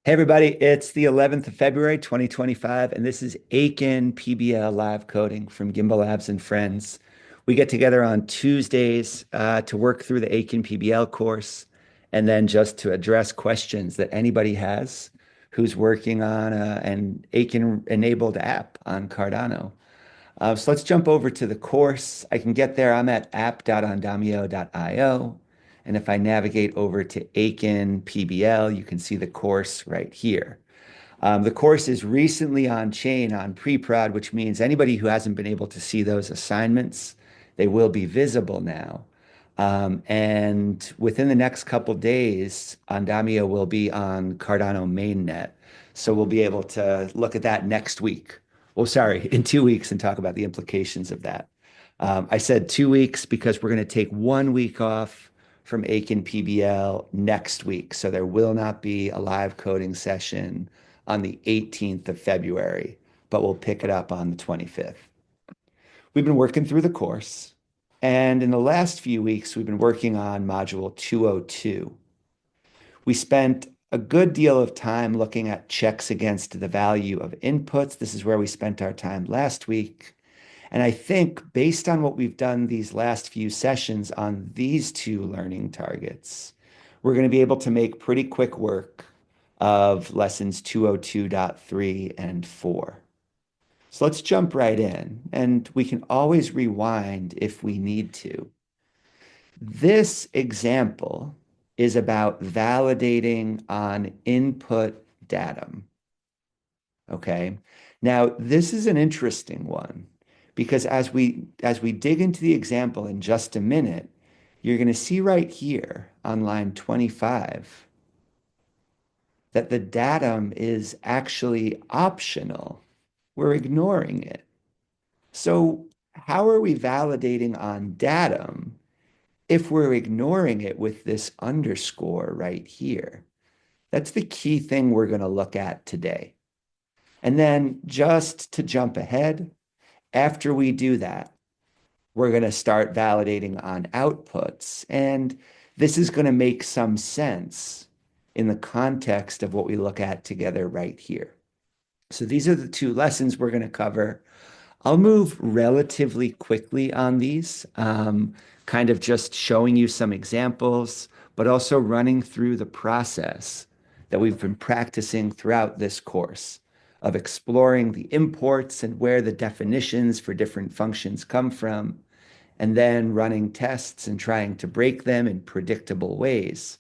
Hey everybody, it's the 11th of February, 2025, and this is Aiken PBL live coding from Gimbalabs and Friends. We get together on Tuesdays to work through the Aiken PBL course and then just to address questions that anybody has who's working on an Aiken-enabled app on Cardano. So let's jump over to the course. I can get there. I'm at app.ondamio.io. And if I navigate over to Aiken PBL, you can see the course right here. The course is recently on chain on pre-prod, which means anybody who hasn't been able to see those assignments, they will be visible now. And within the next couple days, Ondamio will be on Cardano mainnet. So we'll be able to look at that next week. Well, sorry, in 2 weeks and talk about the implications of that. I said 2 weeks because we're going to take 1 week off from Aiken PBL next week. So there will not be a live coding session on the 18th of February, but we'll pick it up on the 25th. We've been working through the course, and in the last few weeks, we've been working on module 202. We spent a good deal of time looking at checks against the value of inputs. This is where we spent our time last week. And I think based on what we've done these last few sessions on these two learning targets, we're going to be able to make pretty quick work of lessons 202.3 and 4. So let's jump right in, and we can always rewind if we need to. This example is about validating on input datum. Okay. Now, this is an interesting one because as we dig into the example in just a minute, you're going to see right here on line 25 that the datum is actually optional. We're ignoring it. So how are we validating on datum if we're ignoring it with this underscore right here? That's the key thing we're going to look at today. And then just to jump ahead, after we do that, we're going to start validating on outputs. And this is going to make some sense in the context of what we look at together right here. So these are the two lessons we're going to cover. I'll move relatively quickly on these, kind of just showing you some examples, but also running through the process that we've been practicing throughout this course of exploring the imports and where the definitions for different functions come from, and then running tests and trying to break them in predictable ways.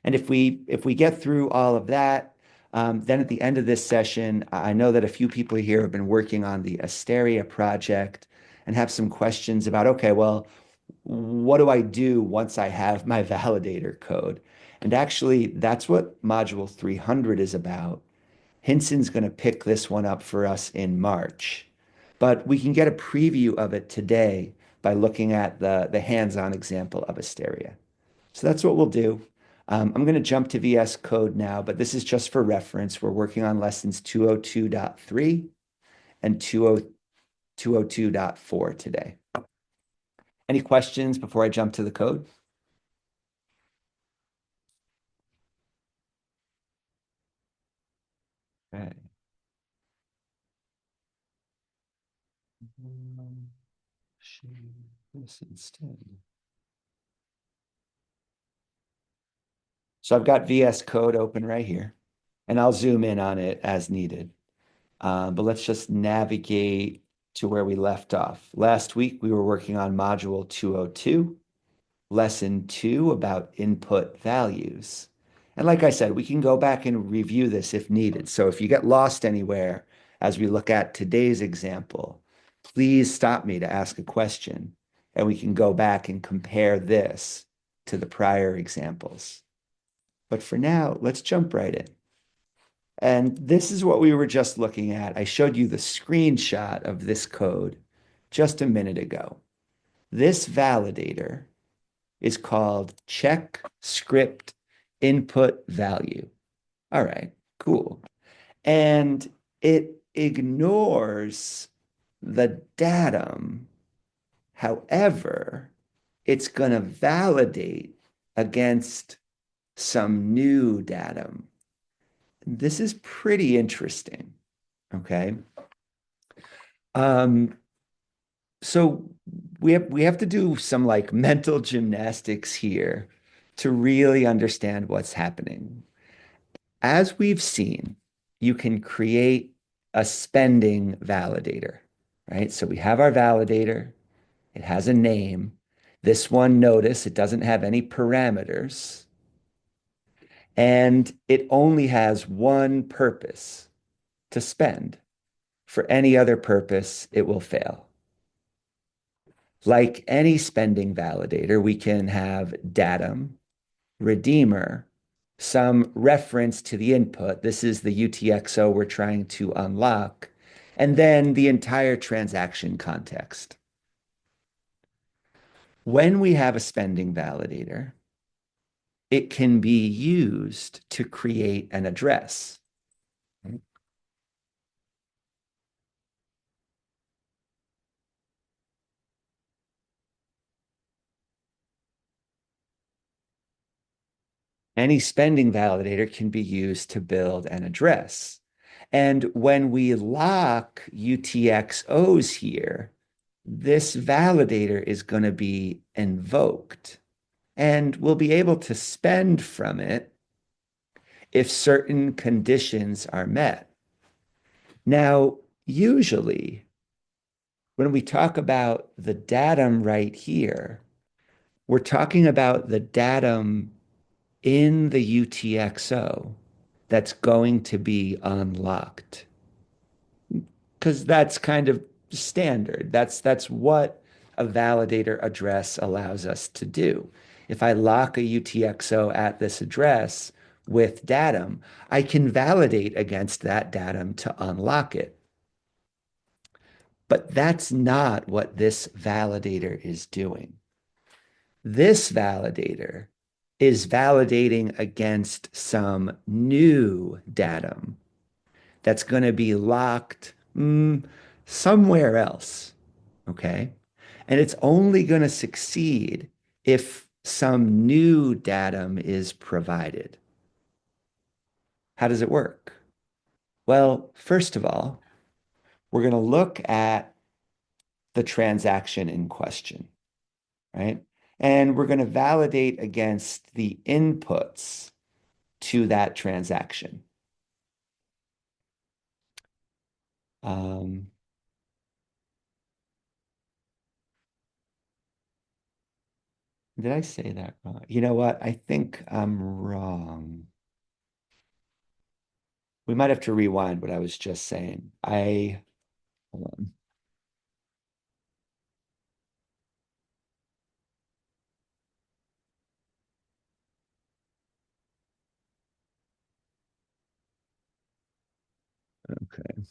And if we get through all of that, then at the end of this session, I know that a few people here have been working on the Asteria project and have some questions about, okay, well, what do I do once I have my validator code? And actually, that's what module 300 is about. Hinson's going to pick this one up for us in March, but we can get a preview of it today by looking at the hands-on example of Asteria. So that's what we'll do. I'm going to jump to VS Code now, but this is just for reference. We're working on lessons 202.3 and 202.4 today. Any questions before I jump to the code? Okay. Share this instead. So I've got VS Code open right here, and I'll zoom in on it as needed. But let's just navigate to where we left off. Last week, we were working on module 202, lesson 2 about input values. And like I said, we can go back and review this if needed. So if you get lost anywhere as we look at today's example, please stop me to ask a question, and we can go back and compare this to the prior examples. But for now, let's jump right in. And this is what we were just looking at. I showed you the screenshot of this code just a minute ago. This validator is called check script input value. All right, cool. And it ignores the datum. However, it's going to validate against some new datum. this is pretty interesting. Okay. Um, so we have to do some like mental gymnastics here to really understand what's happening. As we've seen, you can create a spending validator, right? So we have our validator, it has a name. This one, notice it doesn't have any parameters, and it only has one purpose to spend. For any other purpose, it will fail. Like any spending validator, we can have datum, redeemer, some reference to the input. This is the UTXO we're trying to unlock, and then the entire transaction context. When we have a spending validator, it can be used to create an address. Any spending validator can be used to build an address. And when we lock UTXOs here, this validator is going to be invoked. And we'll be able to spend from it if certain conditions are met. Now, usually, when we talk about the datum right here, we're talking about the datum in the UTXO that's going to be unlocked. Because that's kind of standard. That's what a validator address allows us to do. If I lock a UTXO at this address with datum, I can validate against that datum to unlock it. But that's not what this validator is doing. This validator is validating against some new datum that's going to be locked somewhere else. Okay. And it's only going to succeed if some new datum is provided. How does it work? Well, first of all, we're going to look at the transaction in question, right? And we're going to validate against the inputs to that transaction. Um, did I say that wrong? You know what? I think I'm wrong. We might have to rewind what I was just saying. Hold on. Okay.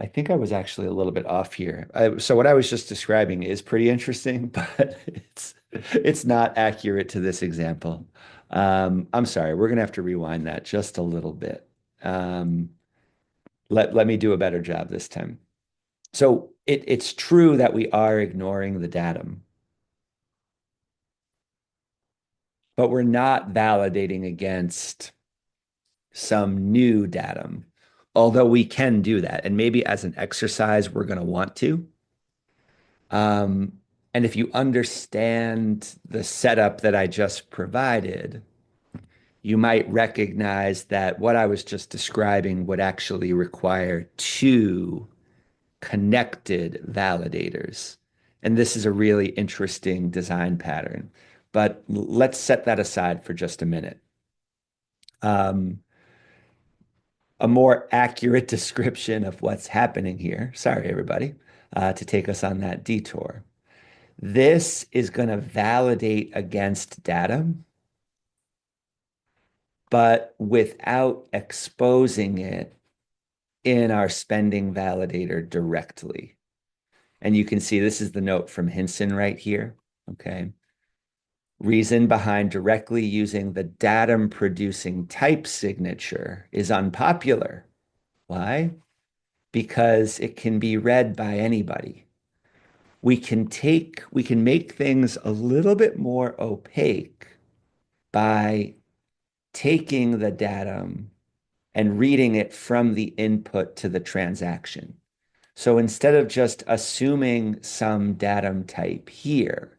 I think I was actually a little bit off here. So what I was just describing is pretty interesting, but it's not accurate to this example. I'm sorry. We're gonna have to rewind that just a little bit. Um, let me do a better job this time. So it's true that we are ignoring the datum, but we're not validating against some new datum, although we can do that. And maybe as an exercise, we're going to want to. Um, and if you understand the setup that I just provided, you might recognize that what I was just describing would actually require two connected validators. And this is a really interesting design pattern. But let's set that aside for just a minute. Um, a more accurate description of what's happening here. Sorry, everybody, to take us on that detour. This is going to validate against data, but without exposing it in our spending validator directly. And you can see this is the note from Hinson right here. Okay. Reason behind directly using the datum producing type signature is unpopular. Why? Because it can be read by anybody. We can make things a little bit more opaque by taking the datum and reading it from the input to the transaction. So instead of just assuming some datum type here,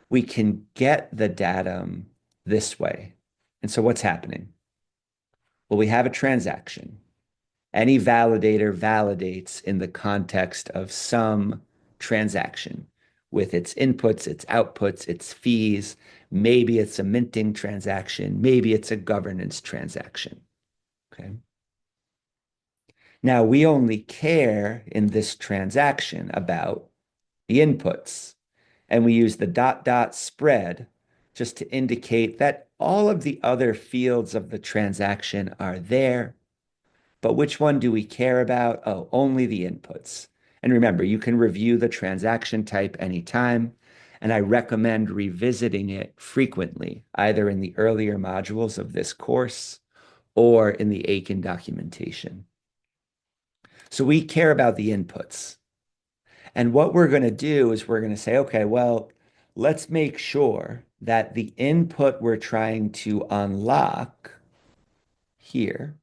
we can get the datum this way. And so what's happening? Well, we have a transaction. Any validator validates in the context of some transaction with its inputs, its outputs, its fees. Maybe it's a minting transaction. Maybe it's a governance transaction. Okay. Now we only care in this transaction about the inputs, and we use the dot dot spread just to indicate that all of the other fields of the transaction are there. But which one do we care about? Oh, only the inputs. And remember, you can review the transaction type anytime, and I recommend revisiting it frequently, either in the earlier modules of this course or in the Aiken documentation. So we care about the inputs. And what we're going to do is we're going to say, okay, well, let's make sure that the input we're trying to unlock here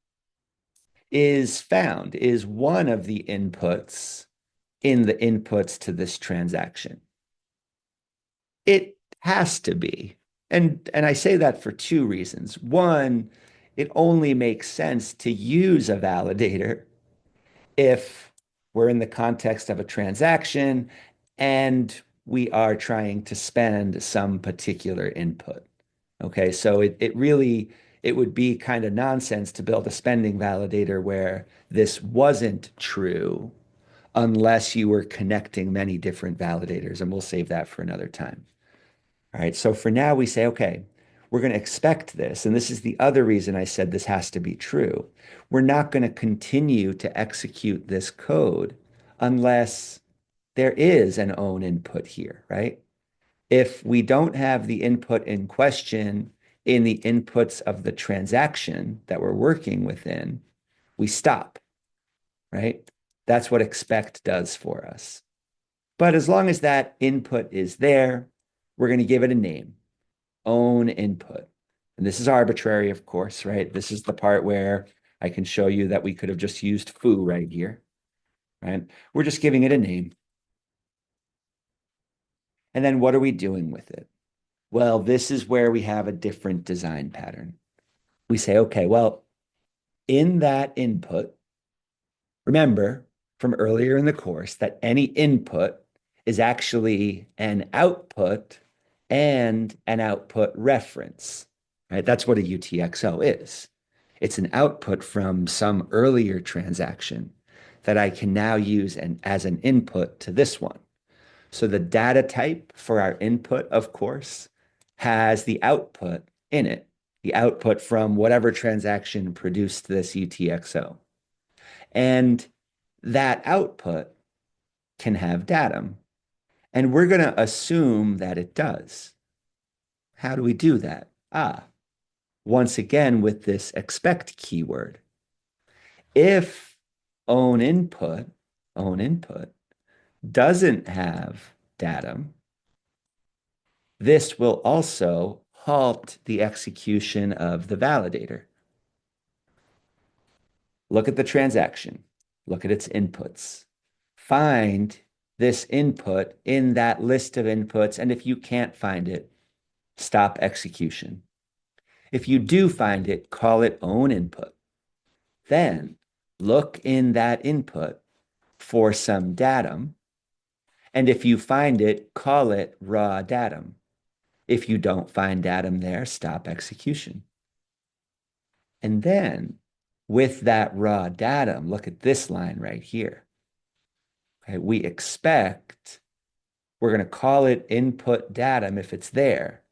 is found, is one of the inputs in the inputs to this transaction. It has to be. And I say that for two reasons. One, it only makes sense to use a validator if we're in the context of a transaction and we are trying to spend some particular input. Okay, so it would be kind of nonsense to build a spending validator where this wasn't true unless you were connecting many different validators, and we'll save that for another time. All right, so for now we say, okay, we're going to expect this, and this is the other reason I said this has to be true. We're not going to continue to execute this code unless there is an own input here, right? If we don't have the input in question in the inputs of the transaction that we're working within, we stop, right? That's what expect does for us. But as long as that input is there, we're going to give it a name, own input. And this is arbitrary, of course, right? This is the part where I can show you that we could have just used foo right here, right? We're just giving it a name. And then what are we doing with it? Well, this is where we have a different design pattern. We say, okay, well, in that input, remember from earlier in the course that any input is actually an output and an output reference, right? That's what a UTXO is. It's an output from some earlier transaction that I can now use as an input to this one. So the data type for our input, of course, has the output in it, the output from whatever transaction produced this UTXO. And that output can have datum. And we're going to assume that it does. How do we do that? Once again, with this expect keyword. If own input doesn't have datum, this will also halt the execution of the validator. Look at the transaction. Look at its inputs. Find this input in that list of inputs, and if you can't find it, stop execution. If you do find it, call it own input. Then look in that input for some datum, and if you find it, call it raw datum. If you don't find datum there, stop execution. And then with that raw datum, look at this line right here. Okay, we expect, we're going to call it input datum if it's there.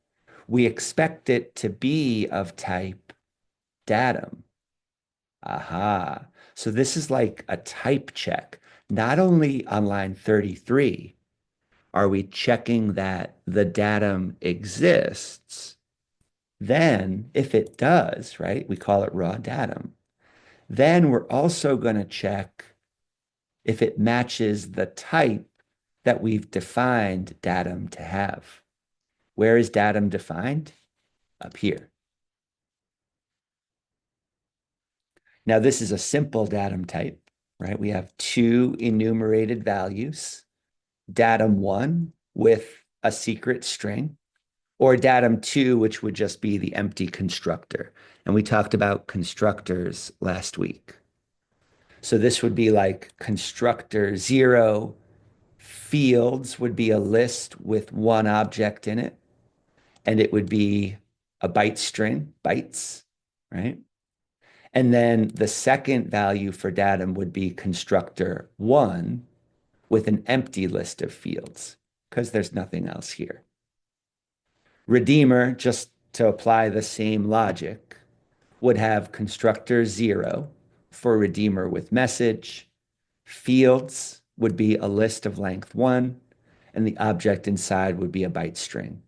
We expect it to be of type datum. Aha. So this is like a type check. Not only on line 33 are we checking that the datum exists, then if it does, right, we call it raw datum. Then we're also going to check if it matches the type that we've defined datum to have. Where is datum defined? Up here. Now, this is a simple datum type, right? We have two enumerated values, datum one with a secret string, or datum two, which would just be the empty constructor. And we talked about constructors last week. So this would be like constructor zero fields would be a list with one object in it, and it would be a byte string, bytes, right? And then the second value for datum would be constructor one with an empty list of fields because there's nothing else here. Redeemer, just to apply the same logic, would have constructor zero for redeemer with message. Fields would be a list of length one, and the object inside would be a byte string.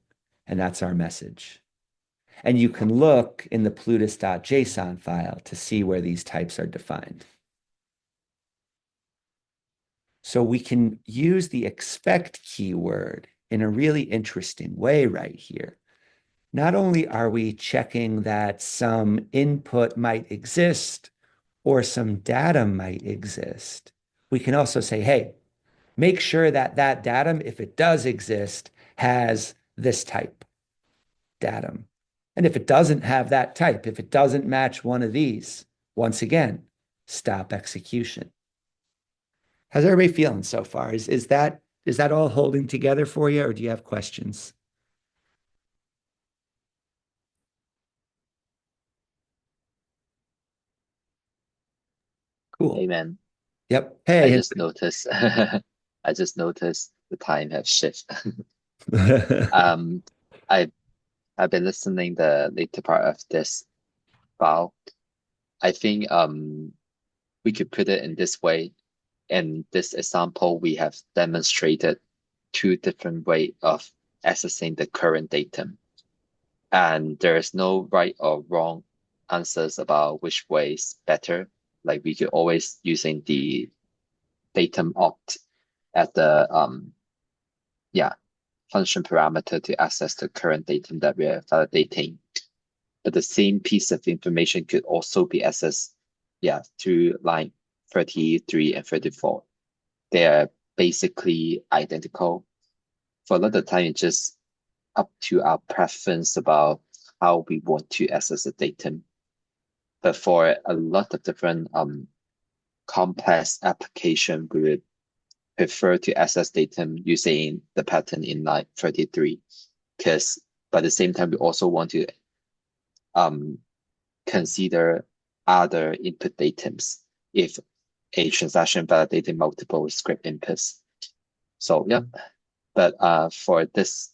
And that's our message. And you can look in the plutus.json file to see where these types are defined. So we can use the expect keyword in a really interesting way right here. Not only are we checking that some input might exist or some data might exist, we can also say, hey, make sure that that datum, if it does exist, has this type datum. And if it doesn't have that type, if it doesn't match one of these, once again, stop execution. How's everybody feeling so far? Is that all holding together for you, or do you have questions? Cool. Amen. Yep. I Hey. just noticed I just noticed the time has shifted. Um I I've been listening the later part of this file. I think we could put it in this way. In this example, we have demonstrated two different way of accessing the current datum. And there is no right or wrong answers about which way is better. Like we could always using the datum opt at the yeah function parameter to access the current datum that we are validating. But the same piece of information could also be accessed, through line 33 and 34. They are basically identical. For a lot of time, it's just up to our preference about how we want to access the datum. But for a lot of different complex application, we would prefer to access datum using the pattern in line 33. Because by the same time, we also want to um, consider other input datums if a transaction validating multiple script inputs. So yeah, but for this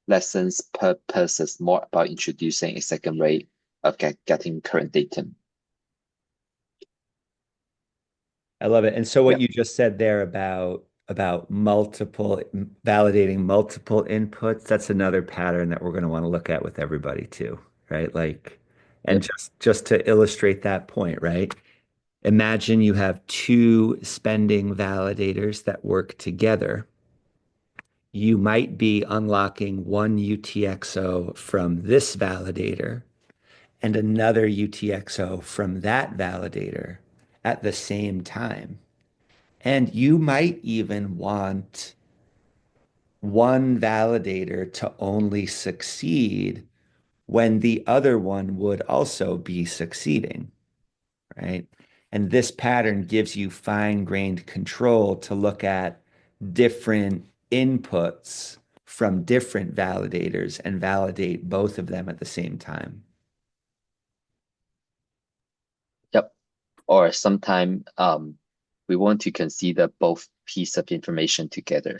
lesson's purpose is more about introducing a second way of getting current datum. I love it. And so what Yep, you just said there about multiple validating multiple inputs, that's another pattern that we're going to want to look at with everybody too, right? Like, and yep, just to illustrate that point, right? Imagine you have two spending validators that work together. You might be unlocking one UTXO from this validator and another UTXO from that validator at the same time. And you might even want one validator to only succeed when the other one would also be succeeding, right? And this pattern gives you fine-grained control to look at different inputs from different validators and validate both of them at the same time. yep. Or sometime we want to consider both pieces of information together,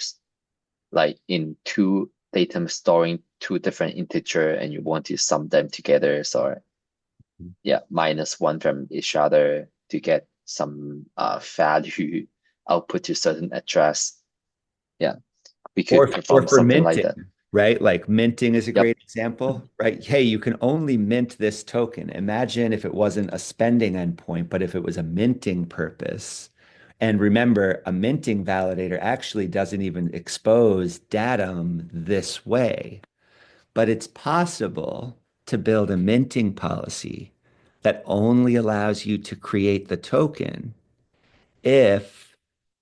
like in two datum storing two different integer and you want to sum them together. So minus one from each other to get some value output to certain address. Yeah, we Or, could or perform for something like minting, that. right? Like minting is a Yep. great example, right? Hey, you can only mint this token. Imagine if it wasn't a spending endpoint, but if it was a minting purpose. And remember, a minting validator actually doesn't even expose datum this way, but it's possible to build a minting policy that only allows you to create the token if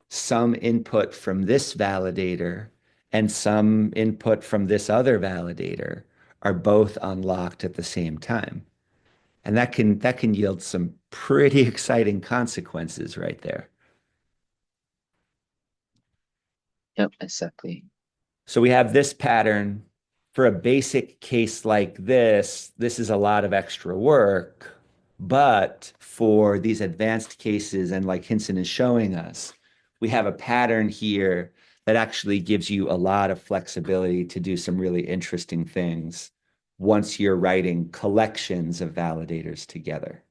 some input from this validator and some input from this other validator are both unlocked at the same time. And that can yield some pretty exciting consequences right there. Yep, exactly. So we have this pattern. For a basic case like this is a lot of extra work. But for these advanced cases, and like Hinson is showing us, we have a pattern here that actually gives you a lot of flexibility to do some really interesting things once you're writing collections of validators together.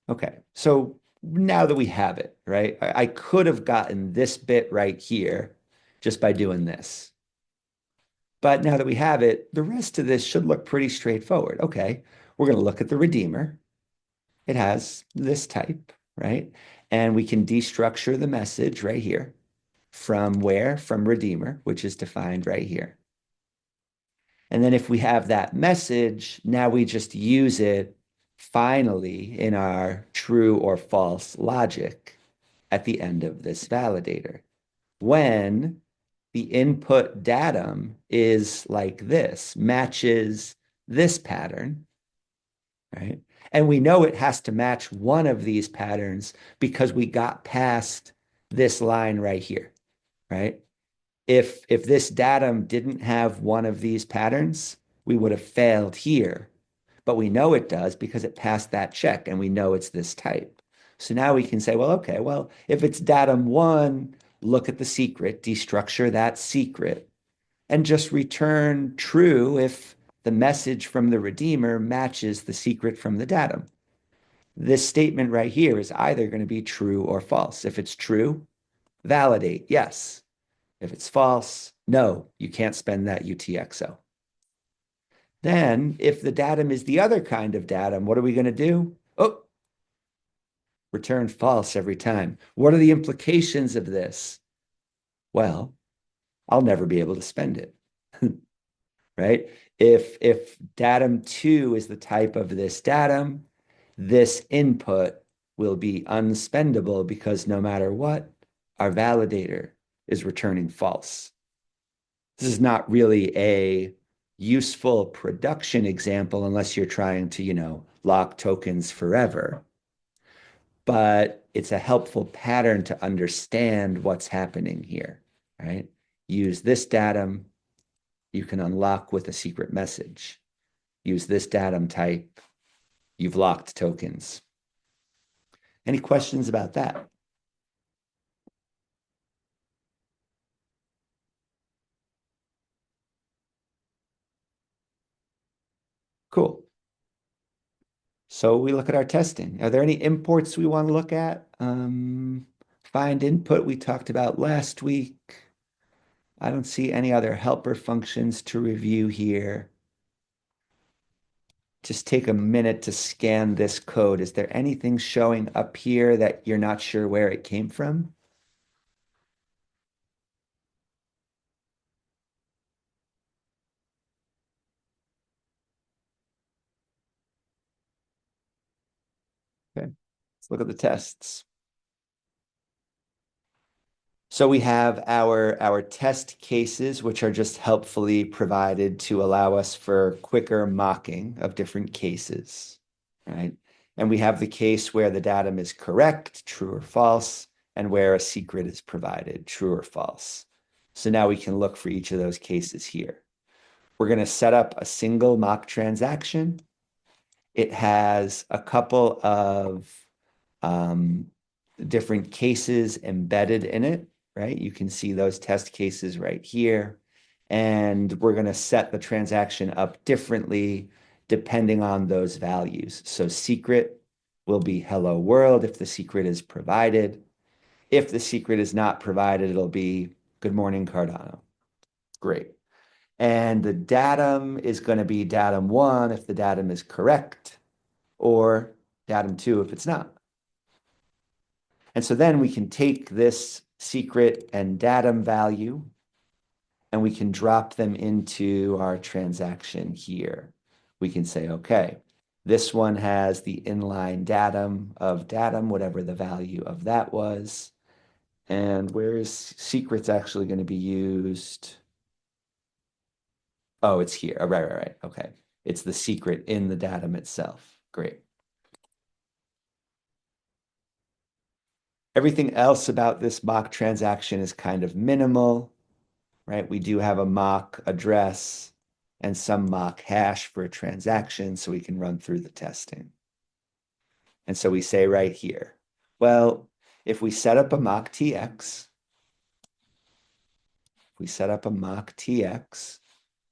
Okay, so now that we have it, right, I could have gotten this bit right here just by doing this. But now that we have it, the rest of this should look pretty straightforward. Okay, we're going to look at the redeemer. It has this type, right? And we can destructure the message right here. From where? From redeemer, which is defined right here. And then if we have that message, now we just use it finally in our true or false logic at the end of this validator. When the input datum is like this, matches this pattern, right? And we know it has to match one of these patterns because we got past this line right here, right? If this datum didn't have one of these patterns, we would have failed here. But we know it does because it passed that check and we know it's this type. So now we can say, well, okay, well, if it's datum one, look at the secret, destructure that secret, and just return true if the message from the redeemer matches the secret from the datum. This statement right here is either going to be true or false. If it's true, validate, yes. If it's false, no, you can't spend that UTXO. Then, if the datum is the other kind of datum, what are we going to do? Oh, return false every time. What are the implications of this? Well, I'll never be able to spend it, right? If datum two is the type of this datum, this input will be unspendable because no matter what, our validator is returning false. This is not really a useful production example unless you're trying to, lock tokens forever. But it's a helpful pattern to understand what's happening here, right? Use this datum, you can unlock with a secret message. Use this datum type, you've locked tokens. Any questions about that? Cool. So we look at our testing. Are there any imports we want to look at? Find input we talked about last week. I don't see any other helper functions to review here. Just take a minute to scan this code. Is there anything showing up here that you're not sure where it came from? Okay, let's look at the tests. So we have our test cases, which are just helpfully provided to allow us for quicker mocking of different cases, right? And we have the case where the datum is correct, true or false, and where a secret is provided, true or false. So now we can look for each of those cases here. We're going to set up a single mock transaction. It has a couple of different cases embedded in it, right? You can see those test cases right here. And we're going to set the transaction up differently depending on those values. So secret will be hello world if the secret is provided. If the secret is not provided, it'll be good morning, Cardano. Great. And the datum is going to be datum one if the datum is correct, or datum two if it's not. And so then we can take this secret and datum value and we can drop them into our transaction here. We can say, okay, This one has the inline datum of datum, whatever the value of that was. And where is secrets actually going to be used? Oh, it's here. Oh, right. Okay. It's the secret in the datum itself. Great. Everything else about this mock transaction is kind of minimal, right? We do have a mock address and some mock hash for a transaction, so we can run through the testing. And so we say right here, well, if we set up a mock TX,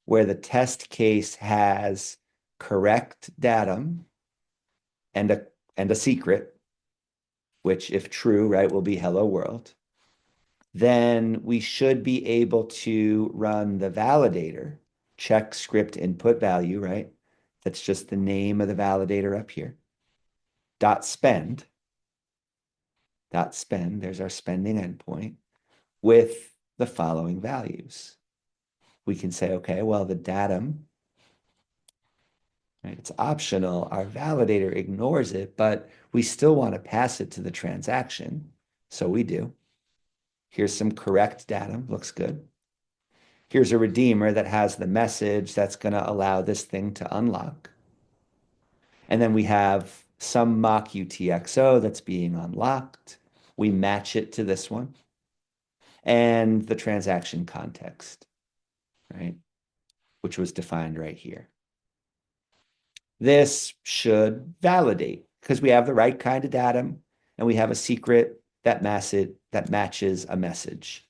where the test case has correct datum and a secret, which if true, right, will be hello world, then we should be able to run the validator, check script input value, right? That's just the name of the validator up here. Spend, there's our spending endpoint with the following values. We can say, okay, well, the datum, right, it's optional. Our validator ignores it, but we still want to pass it to the transaction. So we do. Here's some correct datum, looks good. Here's a redeemer that has the message that's going to allow this thing to unlock. And then we have some mock UTXO that's being unlocked. We match it to this one and the transaction context, right? Which was defined right here. This should validate because we have the right kind of datum and we have a secret that matches a message.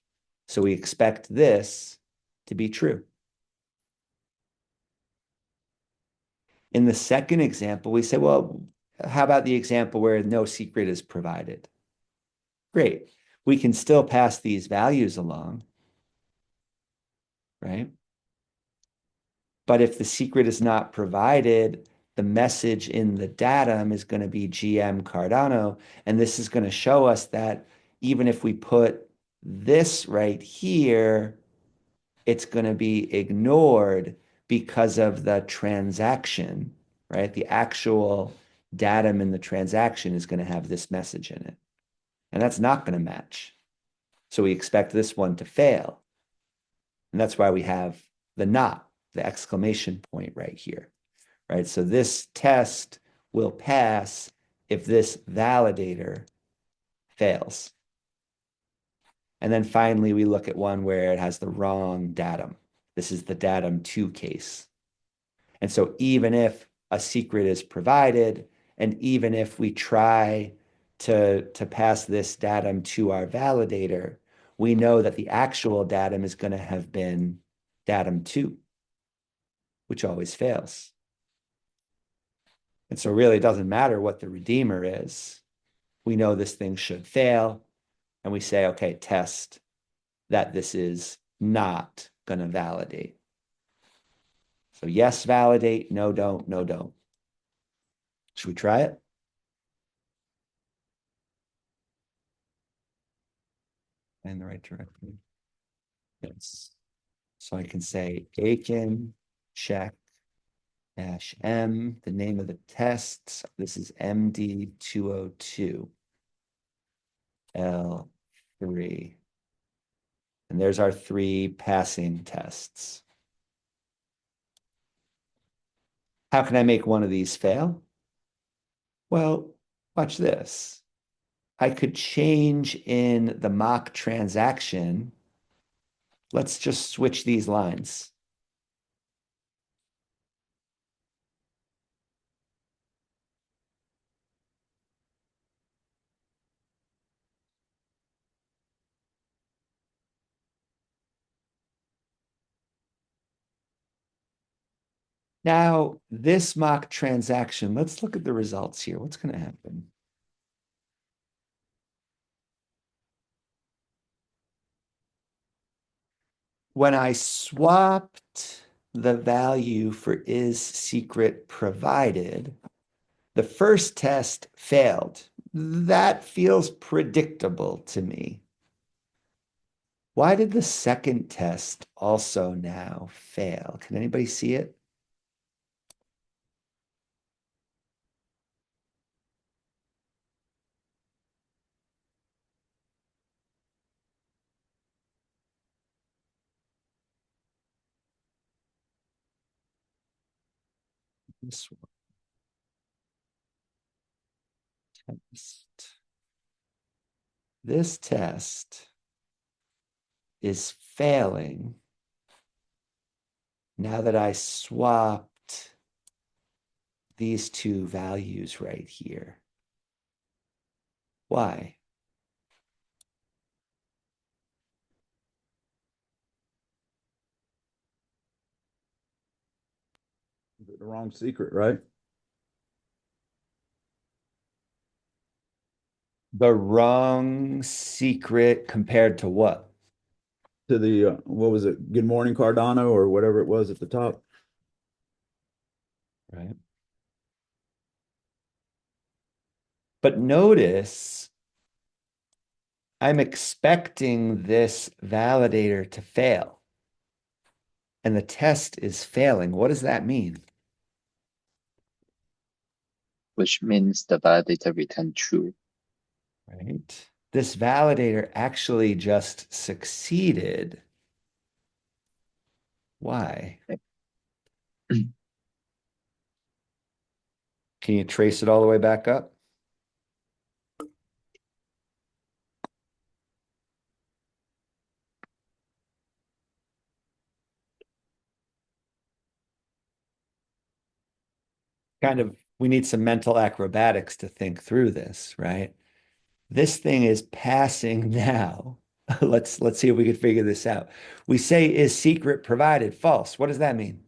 So we expect this to be true. In the second example, we say, well, how about the example where no secret is provided? Great. We can still pass these values along, right? But if the secret is not provided, the message in the datum is going to be GM Cardano. And this is going to show us that even if we put this right here, it's going to be ignored because of the transaction, right? The actual datum in the transaction is going to have this message in it. And that's not going to match. So we expect this one to fail. And that's why we have the not, the exclamation point right here, right? So this test will pass if this validator fails. And then finally, we look at one where it has the wrong datum. This is the datum 2 case. And so even if a secret is provided, and even if we try to pass this datum to our validator, we know that the actual datum is going to have been datum 2, which always fails. And so really it doesn't matter what the redeemer is. We know this thing should fail. And we say, okay, test that this is not going to validate. So yes, validate, no, don't, no, don't. Should we try it? In the right direction. Yes. So I can say Aiken check -m, the name of the test. This is MD202 L3. And there's our 3 passing tests. How can I make one of these fail? Well, watch this. I could change in the mock transaction. Let's just switch these lines. Now, this mock transaction, let's look at the results here. What's going to happen? When I swapped the value for is secret provided, the first test failed. That feels predictable to me. Why did the second test also now fail? Can anybody see it? This test. This test is failing now that I swapped these two values right here. Why? The wrong secret, right? The wrong secret compared to what? To the what was it? Good morning, Cardano, or whatever it was at the top. Right. But notice I'm expecting this validator to fail, and the test is failing. What does that mean? which means the validator return true. Right? This validator actually just succeeded. Why? Can you trace it all the way back up? We need some mental acrobatics to think through this, right? This thing is passing now. Let's see if we can figure this out. We say is secret provided false. What does that mean?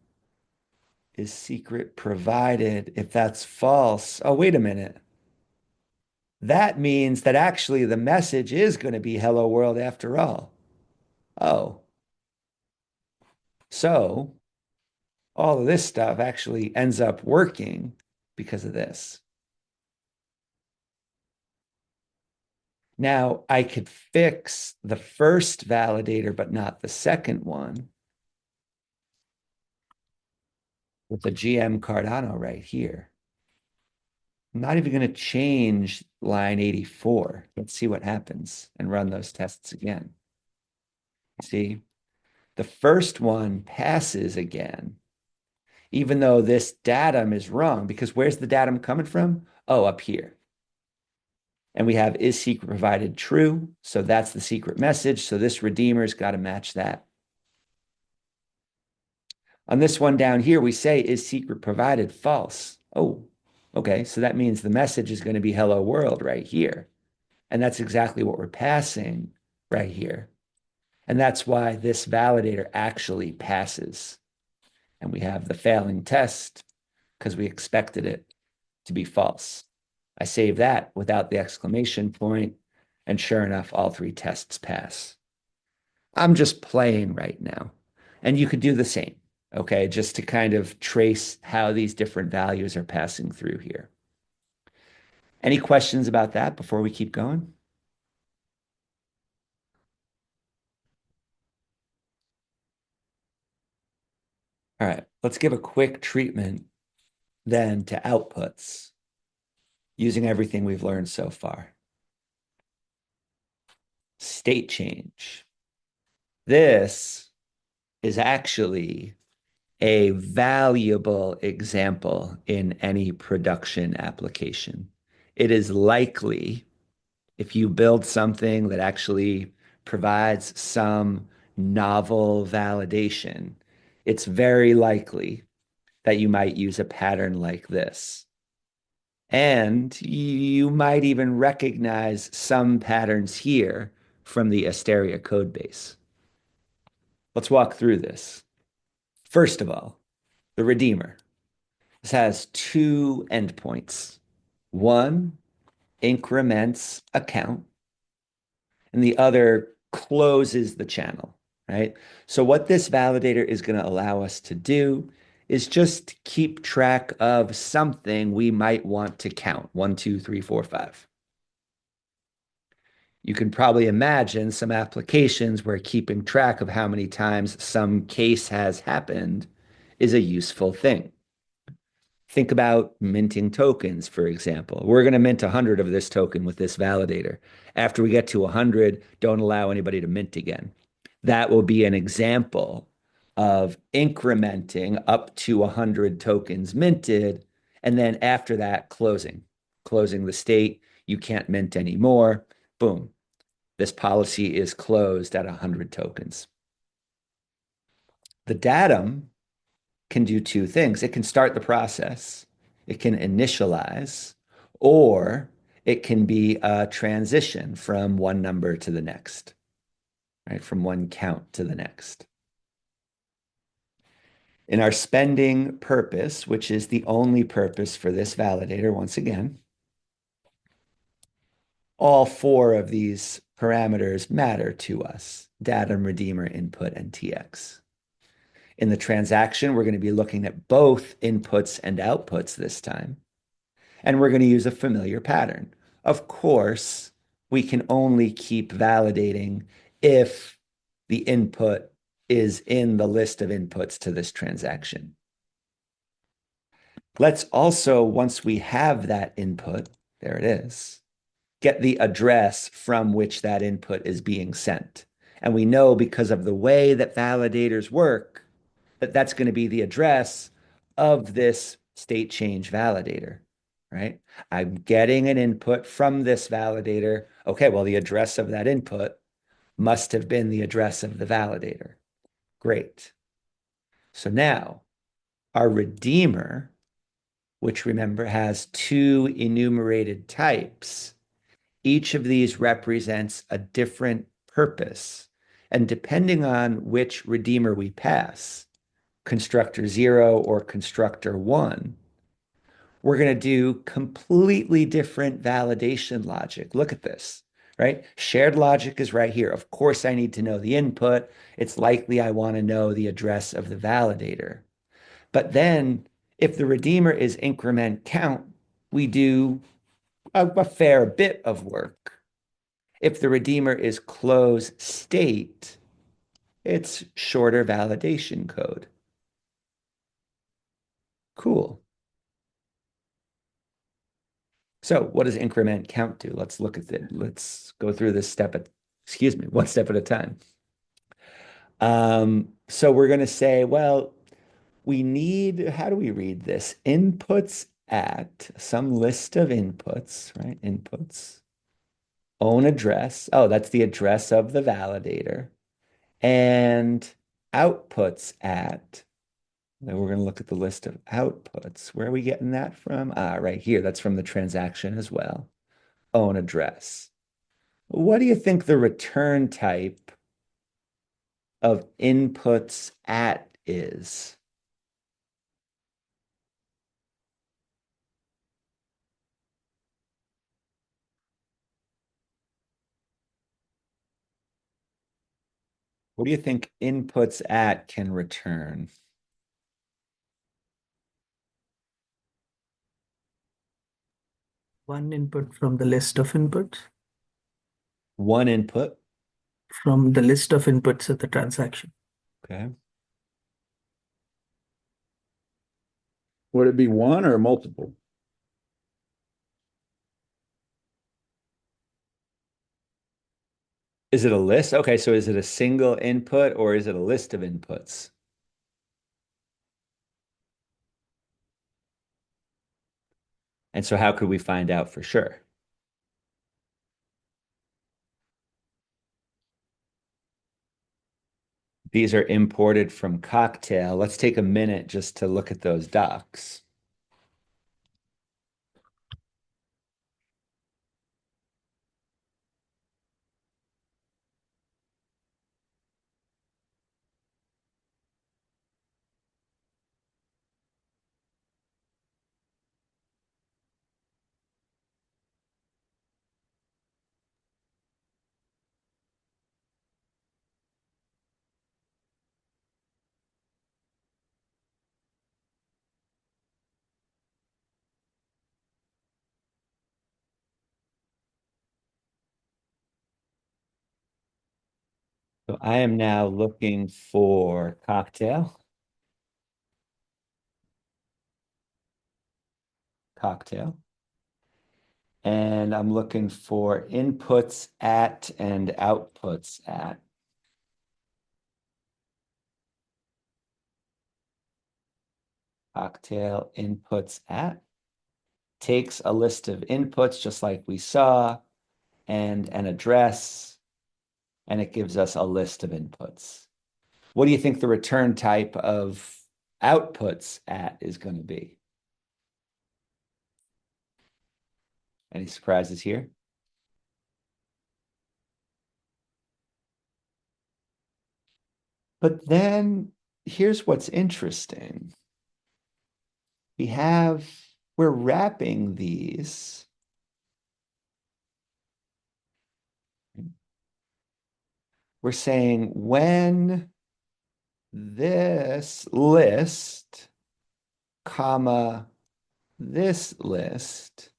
Is secret provided? If that's false, oh, wait a minute. That means that actually the message is going to be hello world after all. Oh, so all of this stuff actually ends up working because of this. Now, I could fix the first validator, but not the second one with the GM Cardano right here. I'm not even going to change line 84. Let's see what happens and run those tests again. See, the first one passes again, even though this datum is wrong, because where's the datum coming from? Oh, up here. And we have is secret provided true. So that's the secret message. So this redeemer's got to match that. On this one down here, we say is secret provided false. Oh, okay. So that means the message is going to be hello world right here. And that's exactly what we're passing right here. And that's why this validator actually passes. And we have the failing test because we expected it to be false. I save that without the exclamation point, and sure enough, all three tests pass. I'm just playing right now. And you could do the same, okay, just to kind of trace how these different values are passing through here. Any questions about that before we keep going? All right, let's give a quick treatment then to outputs using everything we've learned so far. State change. This is actually a valuable example in any production application. It is likely, if you build something that actually provides some novel validation, it's very likely that you might use a pattern like this. And you might even recognize some patterns here from the Asteria code base. Let's walk through this. First of all, the Redeemer. This has two endpoints. One increments a count, and the other closes the channel, right? So what this validator is going to allow us to do is just keep track of something we might want to count. 1, 2, 3, 4, 5. You can probably imagine some applications where keeping track of how many times some case has happened is a useful thing. Think about minting tokens, for example. We're going to mint 100 of this token with this validator. After we get to 100, don't allow anybody to mint again. That will be an example of incrementing up to 100 tokens minted, and then after that, closing the state. You can't mint anymore. Boom. This policy is closed at 100 tokens. The datum can do two things. It can start the process, it can initialize, or it can be a transition from one number to the next, right? From one count to the next. In our spending purpose, which is the only purpose for this validator, once again, all four of these parameters matter to us: datum, redeemer, input, and TX. In the transaction, we're going to be looking at both inputs and outputs this time, and we're going to use a familiar pattern. Of course, we can only keep validating if the input is in the list of inputs to this transaction. Let's also, once we have that input, there it is, get the address from which that input is being sent. And we know, because of the way that validators work, that that's going to be the address of this state change validator, right? I'm getting an input from this validator. Okay, well, the address of that input must have been the address of the validator. Great. So now our redeemer, which, remember, has two enumerated types, each of these represents a different purpose. And depending on which redeemer we pass, constructor 0 or constructor 1, we're going to do completely different validation logic. Look at this, right? Shared logic is right here. Of course, I need to know the input. It's likely I want to know the address of the validator. But then if the redeemer is increment count, we do a fair bit of work. If the redeemer is close state, it's shorter validation code. Cool. So what does increment count do? Let's look at it. Let's go through this one step at a time. So we're going to say, well, we need, how do we read this? Inputs at some list of inputs, right? Inputs, own address. Oh, that's the address of the validator. And outputs at, then we're going to look at the list of outputs. Where are we getting that from? Right here. That's from the transaction as well. Own address. What do you think the return type of inputs at is? What do you think inputs at can return? One input from the list of inputs, One input. from the list of inputs of the transaction. Okay. Would it be one or multiple? Is it a list? Okay, so is it a single input or is it a list of inputs? And so how could we find out for sure? These are imported from Cocktail. Let's take a minute just to look at those docs. So I am now looking for Cocktail. Cocktail. And I'm looking for inputs at and outputs at. cocktail inputs at, takes a list of inputs just like we saw, and an address, and it gives us a list of inputs. What do you think the return type of outputs at is going to be? Any surprises here? But then here's what's interesting. We're wrapping these. We're saying when this list, comma, this list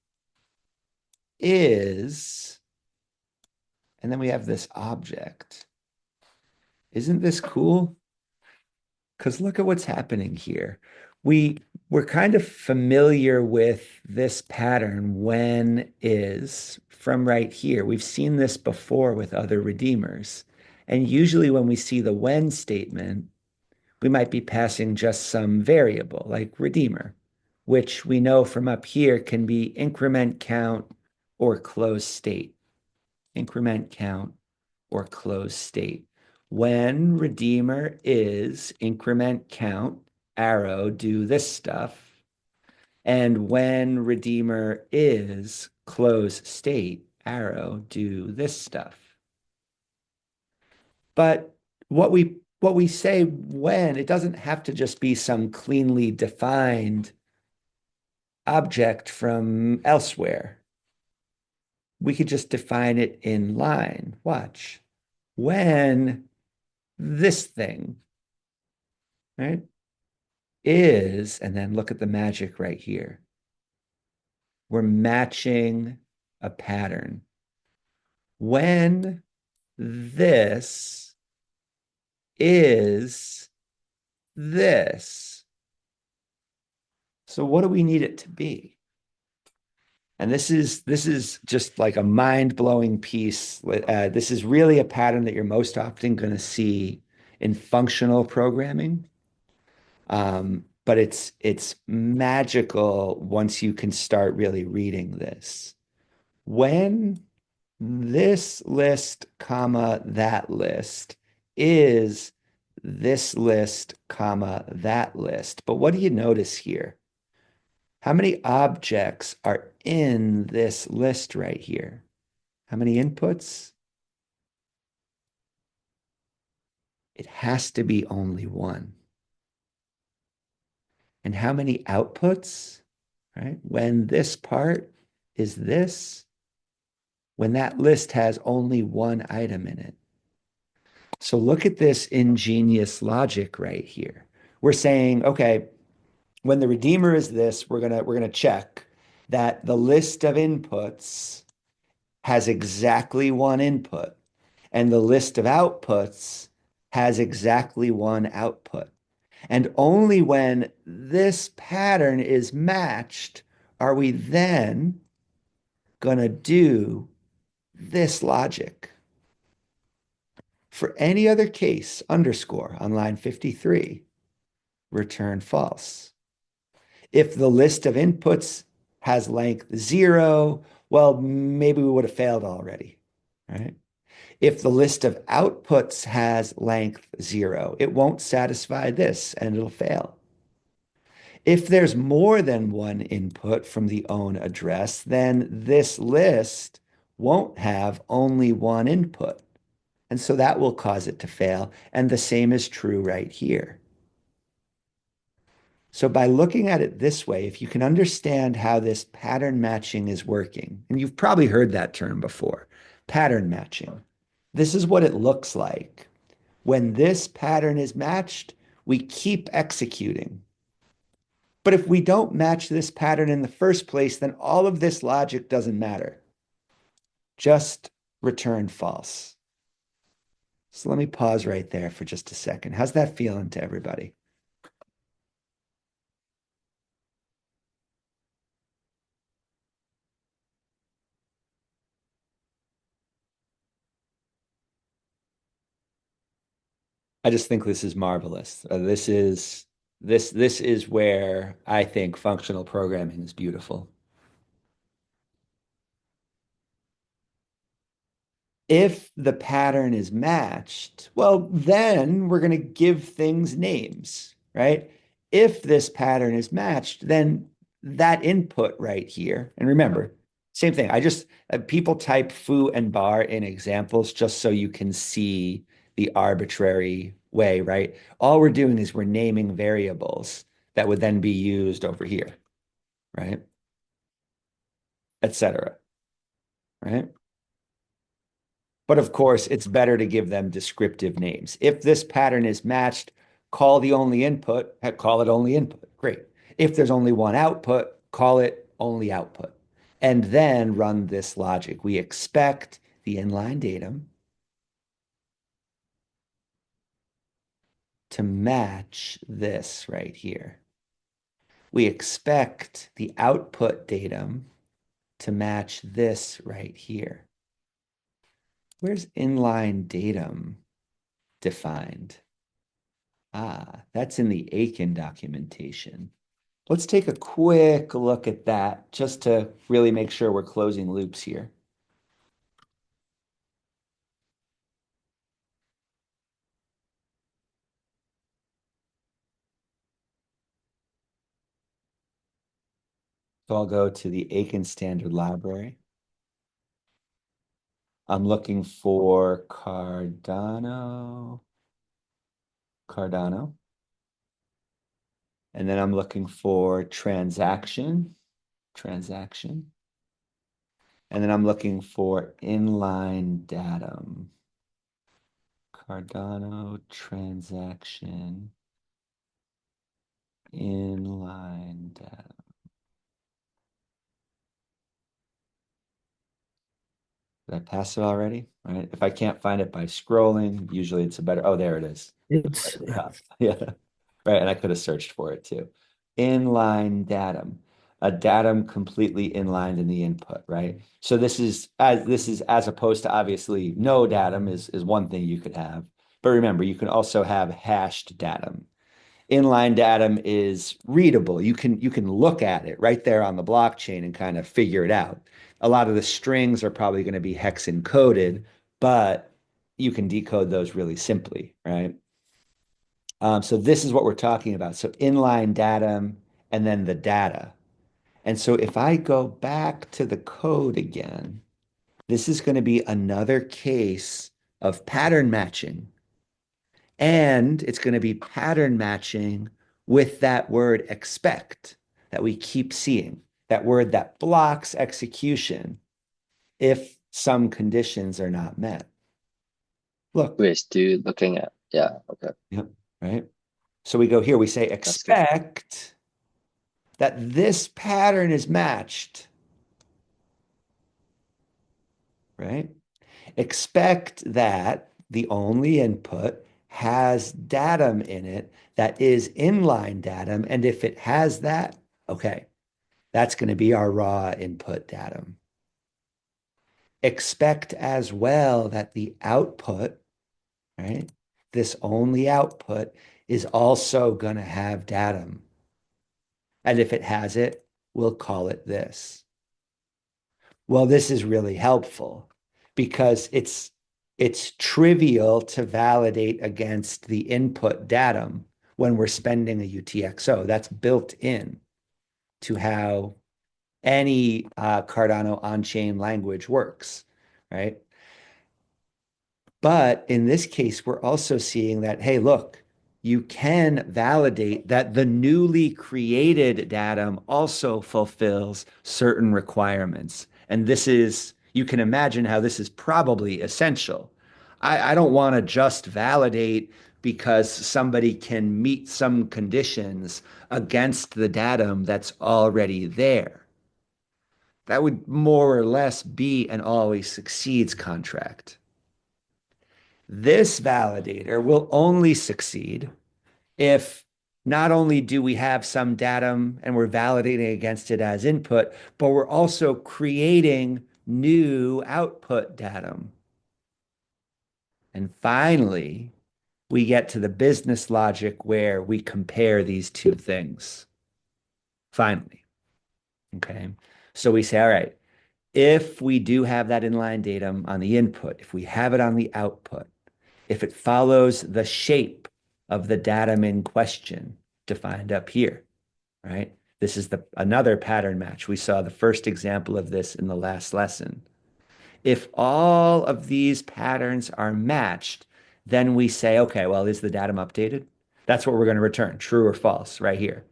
is, and then we have this object. Isn't this cool? Because look at what's happening here. We're kind of familiar with this pattern, when is, from right here. We've seen this before with other redeemers. And usually when we see the when statement, we might be passing just some variable like redeemer, which we know from up here can be increment count or close state. Increment count or close state. When redeemer is increment count, arrow, do this stuff. And when redeemer is close state, arrow, do this stuff. But what we say when, it doesn't have to just be some cleanly defined object from elsewhere. We could just define it in line. Watch. When this thing, right, is, and then look at the magic right here. We're matching a pattern. When this is this. So what do we need it to be? And this is just like a mind-blowing piece. This is really a pattern that you're most often going to see in functional programming. But it's magical once you can start really reading this. When this list, comma, that list is this list, comma, that list. But what do you notice here? How many objects are in this list right here? How many inputs? It has to be only one. And how many outputs, right? When this part is this, when that list has only one item in it. So look at this ingenious logic right here. We're saying, okay, when the redeemer is this, we're gonna check that the list of inputs has exactly one input, and the list of outputs has exactly one output. And only when this pattern is matched are we then gonna do this logic. For any other case, underscore on line 53, return false. If the list of inputs has length 0, well, maybe we would have failed already, right? If the list of outputs has length 0, it won't satisfy this and it'll fail. If there's more than one input from the own address, then this list won't have only one input. And so that will cause it to fail. And the same is true right here. So by looking at it this way, if you can understand how this pattern matching is working, and you've probably heard that term before, pattern matching. This is what it looks like. When this pattern is matched, we keep executing. But if we don't match this pattern in the first place, then all of this logic doesn't matter. Just return false. So let me pause right there for just a second. How's that feeling to everybody? I just think this is marvelous. This is This is where I think functional programming is beautiful. If the pattern is matched, well, then we're going to give things names, right? If this pattern is matched, then that input right here, and remember, same thing. I just people type foo and bar in examples just so you can see the arbitrary way, right? All we're doing is we're naming variables that would then be used over here, right? Etc. Right? But of course, it's better to give them descriptive names. If this pattern is matched, call the only input, call it only input. Great. If there's only one output, call it only output. And then run this logic. We expect the inline datum to match this right here. We expect the output datum to match this right here. Where's inline datum defined? Ah, that's in the Aiken documentation. Let's take a quick look at that just to really make sure we're closing loops here. So I'll go to the Aiken Standard Library. I'm looking for Cardano. And then I'm looking for transaction. And then I'm looking for inline datum. Cardano transaction inline datum. Did I pass it already? Right. If I can't find it by scrolling, usually it's a better. Oh, there it is. It's Right at the top. Yeah. Right. And I could have searched for it too. Inline datum. A datum completely inlined in the input, right? So this is as opposed to obviously no datum is one thing you could have. But remember, you can also have hashed datum. Inline datum is readable. You can look at it right there on the blockchain and kind of figure it out. A lot of the strings are probably going to be hex encoded, but you can decode those really simply, right? So this is what we're talking about. So inline datum and then the data. And so if I go back to the code again, this is going to be another case of pattern matching. And it's going to be pattern matching with that word expect that we keep seeing, that word that blocks execution if some conditions are not met. Look. We're still looking at, yeah, okay. Yep. Right. So we go here, we say That's good. expect that this pattern is matched. Right. Expect that the only input has datum in it that is inline datum. And if it has that, okay, that's going to be our raw input datum. Expect as well that the output, right, this only output is also going to have datum. And if it has it, we'll call it this. Well, this is really helpful because it's trivial to validate against the input datum when we're spending a UTXO. That's built in to how any Cardano on-chain language works, right? But in this case, we're also seeing that, hey, look, you can validate that the newly created datum also fulfills certain requirements. And this is, you can imagine how this is probably essential. I don't want to just validate because somebody can meet some conditions against the datum that's already there. That would more or less be an always succeeds contract. This validator will only succeed if not only do we have some datum and we're validating against it as input, but we're also creating new output datum. And finally, we get to the business logic where we compare these two things. Finally, okay? So we say, all right, if we do have that inline datum on the input, if we have it on the output, if it follows the shape of the datum in question defined up here, right? This is another pattern match. We saw the first example of this in the last lesson. If all of these patterns are matched, then we say, okay, well, is the datum updated? That's what we're going to return, true or false, right here.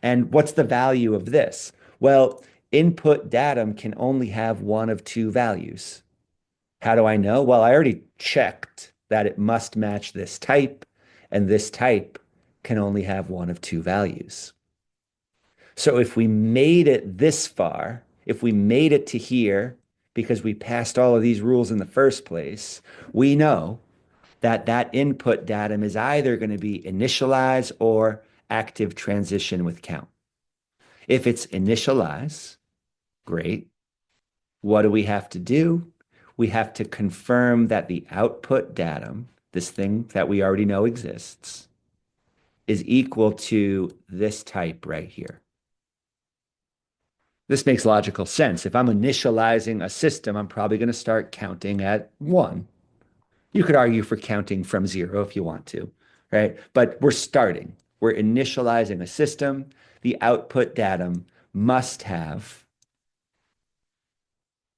And what's the value of this? Well, input datum can only have one of two values. How do I know? Well, I already checked that it must match this type, and this type can only have one of two values. So if we made it this far, if we made it to here because we passed all of these rules in the first place, we know that that input datum is either going to be initialize or active transition with count. If it's initialize, great. What do we have to do? We have to confirm that the output datum, this thing that we already know exists, is equal to this type right here. This makes logical sense. If I'm initializing a system, I'm probably going to start counting at 1. You could argue for counting from 0 if you want to, right? But we're starting. We're initializing a system. The output datum must have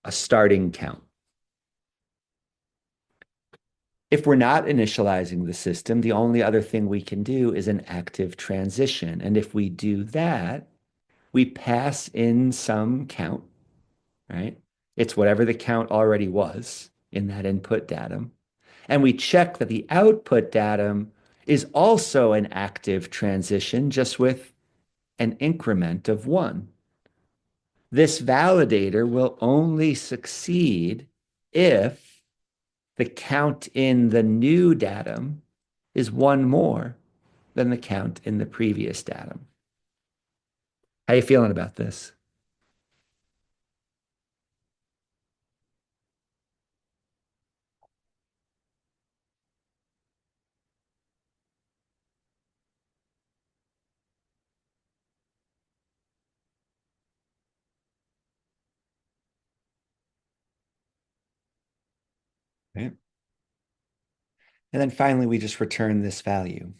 a starting count. If we're not initializing the system, the only other thing we can do is an active transition. And if we do that, we pass in some count, right? It's whatever the count already was in that input datum. And we check that the output datum is also an active transition, just with an increment of 1. This validator will only succeed if the count in the new datum is 1 more than the count in the previous datum. How are you feeling about this? Right. And then finally, we just return this value.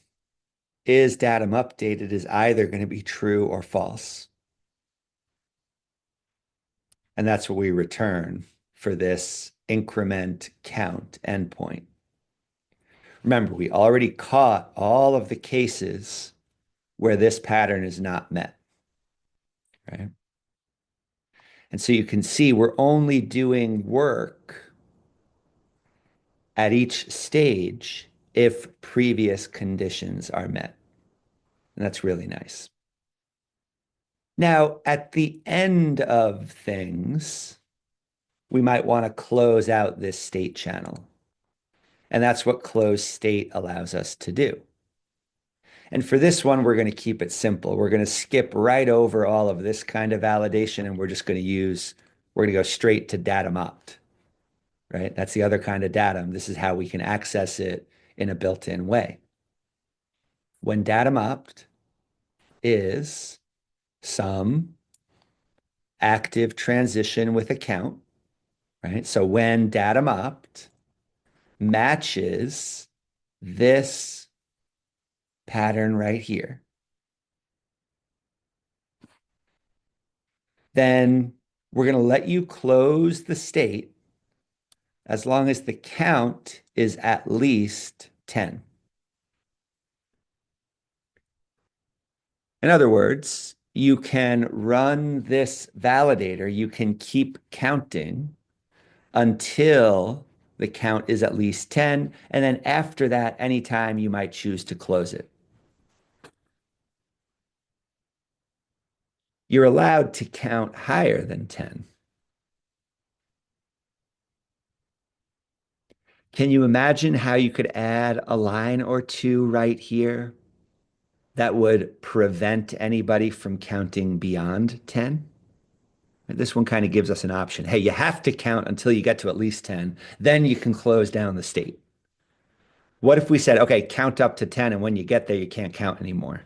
Is datum updated is either going to be true or false. And that's what we return for this increment count endpoint. Remember, we already caught all of the cases where this pattern is not met, right? And so you can see we're only doing work at each stage if previous conditions are met. And that's really nice. Now, at the end of things, we might want to close out this state channel. And that's what closed state allows us to do. And for this one, we're going to keep it simple. We're going to skip right over all of this kind of validation, and we're going to go straight to datum opt, right? That's the other kind of datum. This is how we can access it in a built-in way. When datum opt is some active transition with a count, right? So when datum opt matches this pattern right here, then we're going to let you close the state as long as the count is at least 10. In other words, you can run this validator, you can keep counting until the count is at least 10, and then after that, anytime you might choose to close it. You're allowed to count higher than 10. Can you imagine how you could add a line or two right here that would prevent anybody from counting beyond 10? This one kind of gives us an option. Hey, you have to count until you get to at least 10, then you can close down the state. What if we said, okay, count up to 10, and when you get there, you can't count anymore?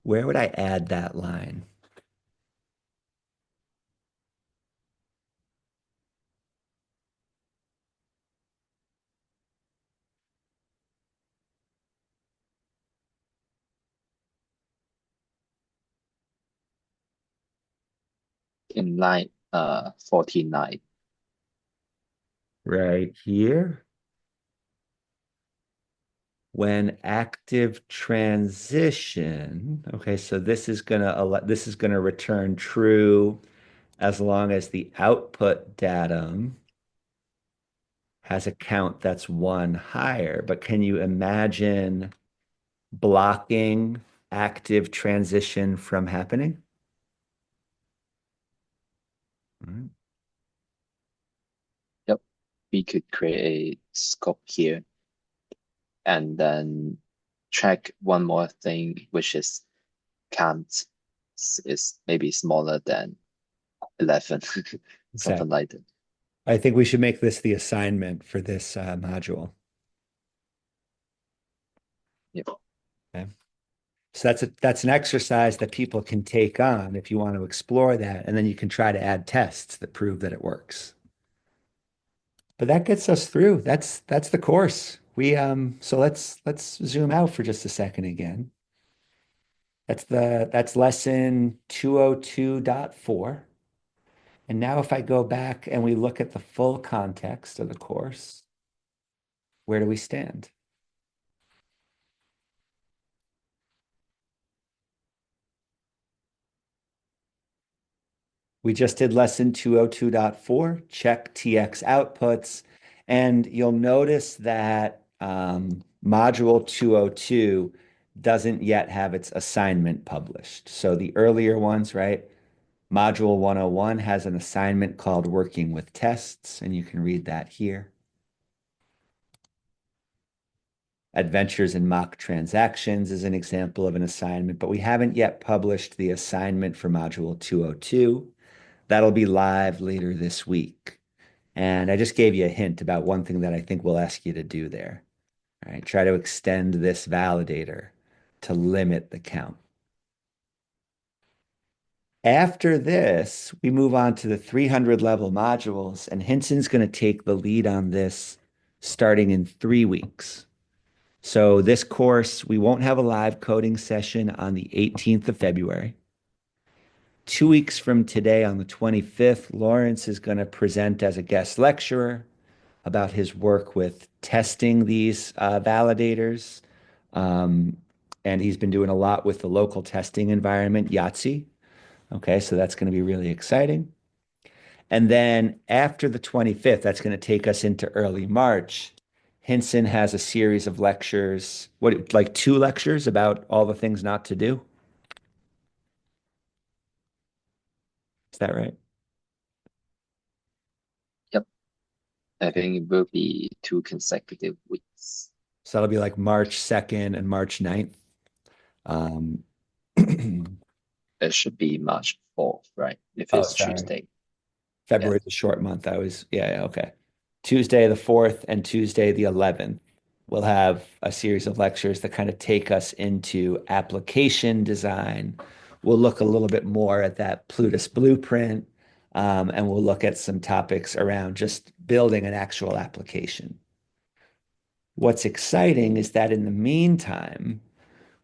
Where would I add that line? In line 49. Right here. When active transition, okay, so this is gonna return true as long as the output datum has a count that's one higher. But can you imagine blocking active transition from happening? All Yep. We could create a scope here and then track one more thing, which is count is maybe smaller than 11, something Exactly. like that. I think we should make this the assignment for this module. Yep. Okay. So that's an exercise that people can take on if you want to explore that, and then you can try to add tests that prove that it works. But that gets us through. That's the course. So let's zoom out for just a second again. That's lesson 202.4. And now if I go back and we look at the full context of the course, where do we stand? We just did lesson 202.4, check TX outputs, and you'll notice that module 202 doesn't yet have its assignment published. So the earlier ones, right? Module 101 has an assignment called Working with Tests, and you can read that here. Adventures in Mock Transactions is an example of an assignment, but we haven't yet published the assignment for module 202. That'll be live later this week. And I just gave you a hint about one thing that I think we'll ask you to do there. All right, try to extend this validator to limit the count. After this, we move on to the 300 level modules, and Hinson's going to take the lead on this starting in 3 weeks. So this course, we won't have a live coding session on the 18th of February. 2 weeks from today, on the 25th, Lawrence is going to present as a guest lecturer about his work with testing these validators. Um, and he's been doing a lot with the local testing environment, Yahtzee. Okay, so that's going to be really exciting. And then after the 25th, that's going to take us into early March. Hinson has a series of lectures, like 2 lectures about all the things not to do. Is that right? Yep. I think it will be 2 consecutive weeks. So that'll be like March 2nd and March 9th. Um, It should be March 4th, right? If oh, it's sorry. Tuesday. Yeah. February's a short month. Yeah, okay. Tuesday the 4th and Tuesday the 11th. We'll have a series of lectures that kind of take us into application design. We'll look a little bit more at that Plutus blueprint, and we'll look at some topics around just building an actual application. What's exciting is that in the meantime,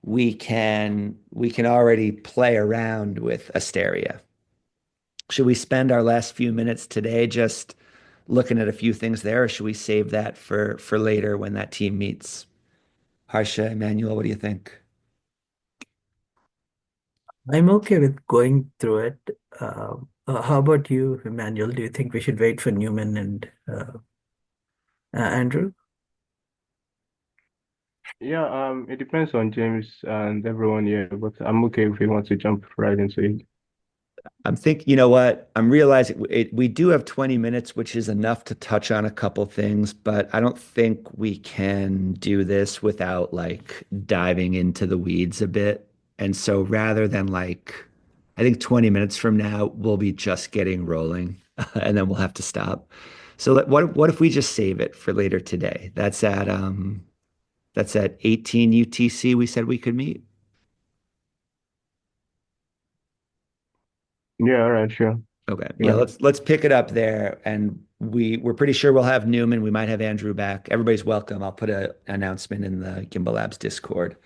we can already play around with Asteria. Should we spend our last few minutes today just looking at a few things there, or should we save that for later when that team meets? Harsha, Emmanuel, what do you think? I'm okay with going through it. How about you, Emmanuel? Do you think we should wait for Newman and Andrew? Yeah, it depends on James and everyone here, but I'm okay if you want to jump right into it. I'm thinking, you know what? I'm realizing we do have 20 minutes, which is enough to touch on a couple things, but I don't think we can do this without like diving into the weeds a bit. And so rather than like, I think 20 minutes from now, we'll be just getting rolling and then we'll have to stop. So what if we just save it for later today? That's at That's at 18 UTC. We said we could meet. Yeah, all right, sure. Okay. Yeah, Yeah. let's pick it up there. And we're pretty sure we'll have Newman. We might have Andrew back. Everybody's welcome. I'll put an announcement in the Gimbalabs Discord.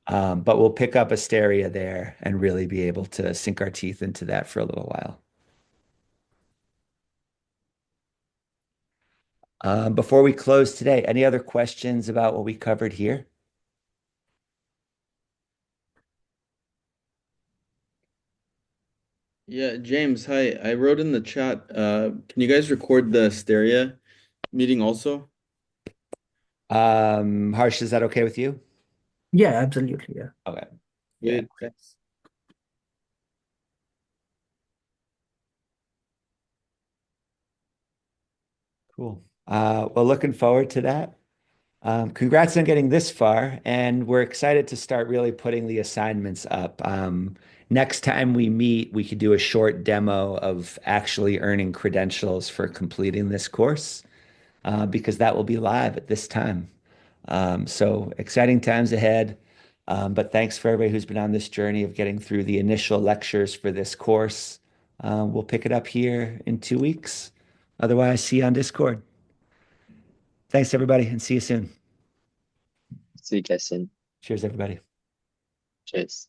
But we'll pick up Asteria there and really be able to sink our teeth into that for a little while. Before we close today, any other questions about what we covered here? Yeah, James, hi. I wrote in the chat. Can you guys record the Asteria meeting also? Harsh, is that okay with you? Yeah, absolutely. Yeah. Okay. Yeah. Great, thanks. Cool. Well, looking forward to that. Congrats on getting this far, and we're excited to start really putting the assignments up. Next time we meet, we could do a short demo of actually earning credentials for completing this course, because that will be live at this time. So exciting times ahead. But thanks for everybody who's been on this journey of getting through the initial lectures for this course. We'll pick it up here in 2 weeks. Otherwise, see you on Discord. Thanks, everybody, and see you soon. See you guys soon. Cheers, everybody. Cheers.